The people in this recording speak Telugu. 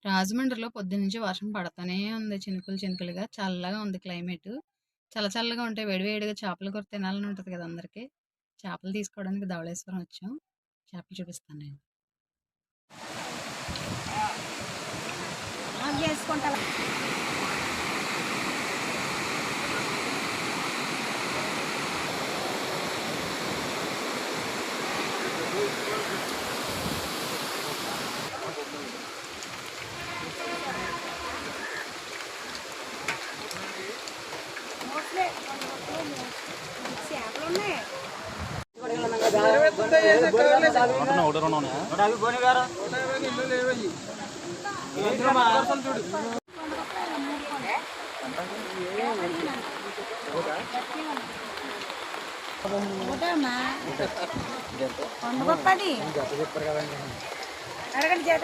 రాజమండ్రిలో పొద్దున్నుంచి వర్షం పడతానే ఉంది. చినుకులు చినుకులుగా. చల్లగా ఉంది క్లైమేటు. చల్లగా ఉంటాయి. వేడి వేడిగా చేపల కూర తినాలని ఉంటది కదా అందరికి. చేపలు తీసుకోవడానికి ధవళేశ్వరం వచ్చాం. చేపలు చూపిస్తాను నేను. అడగండి చేత